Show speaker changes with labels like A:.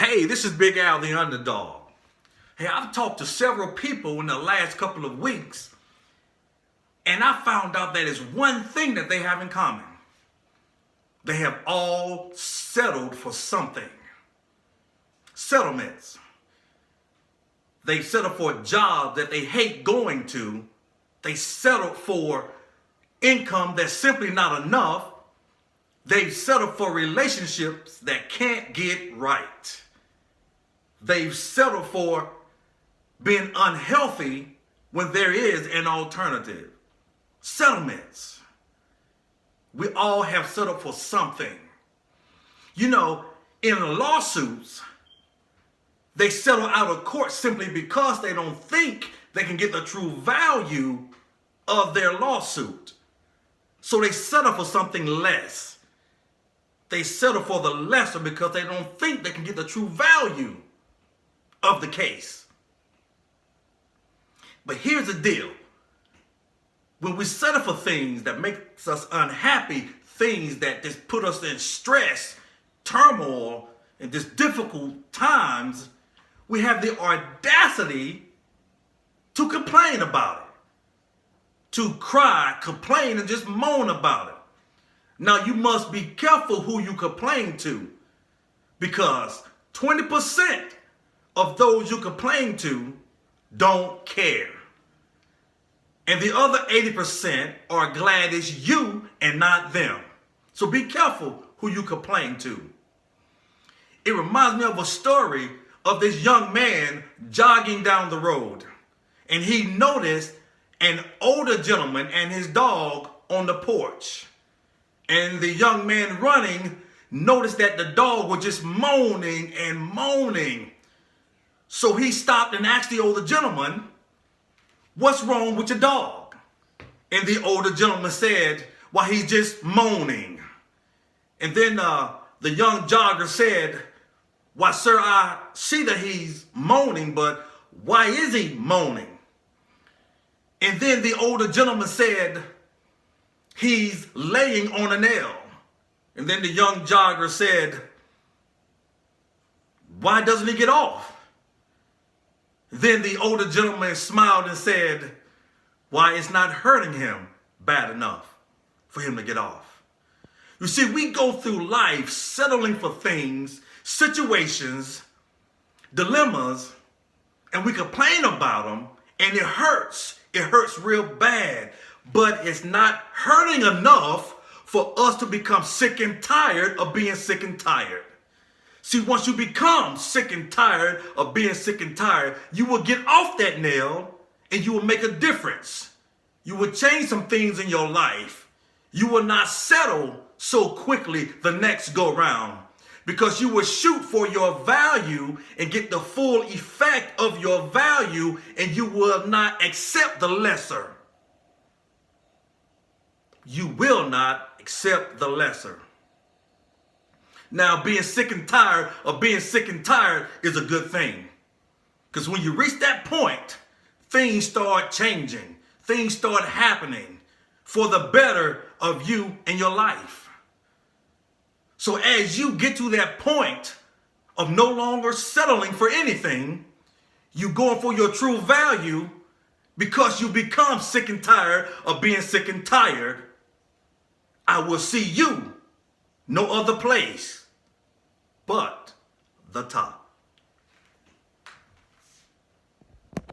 A: Hey, this is Big Al, the underdog. Hey, I've talked to several people in the last couple of weeks, and I found out that it's one thing that they have in common. They have all settled for something. Settlements. They settle for a job that they hate going to. They settled for income that's simply not enough. They've settled for relationships that can't get right. They've settled for being unhealthy when there is an alternative. Settlements. We all have settled for something. You know, in lawsuits, they settle out of court simply because they don't think they can get the true value of their lawsuit. So they settle for something less. They settle for the lesser because they don't think they can get the true value of the case. But here's the deal. When we settle for things that makes us unhappy, things that just put us in stress, turmoil, and just difficult times, we have the audacity to complain about it. To cry, complain, and just moan about it. Now you must be careful who you complain to, because 20% of those you complain to don't care. And the other 80% are glad it's you and not them. So be careful who you complain to. It reminds me of a story of this young man jogging down the road. And he noticed an older gentleman and his dog on the porch. And the young man running noticed that the dog was just moaning and moaning. So he stopped and asked the older gentleman, "What's wrong with your dog?" And the older gentleman said, "Well, he's just moaning." And then the young jogger said, "Why, sir, I see that he's moaning, but why is he moaning?" And then the older gentleman said, "He's laying on a nail." And then the young jogger said, "Why doesn't he get off?" Then the older gentleman smiled and said, "Why, it's not hurting him bad enough for him to get off." You see, we go through life settling for things, situations, dilemmas, and we complain about them, and it hurts. It hurts real bad, but it's not hurting enough for us to become sick and tired of being sick and tired. See, once you become sick and tired of being sick and tired, you will get off that nail and you will make a difference. You will change some things in your life. You will not settle so quickly the next go round, because you will shoot for your value and get the full effect of your value, and you will not accept the lesser. You will not accept the lesser. Now, being sick and tired of being sick and tired is a good thing. Because when you reach that point, things start changing. Things start happening for the better of you and your life. So as you get to that point of no longer settling for anything, you going for your true value because you become sick and tired of being sick and tired. I will see you no other place but the top.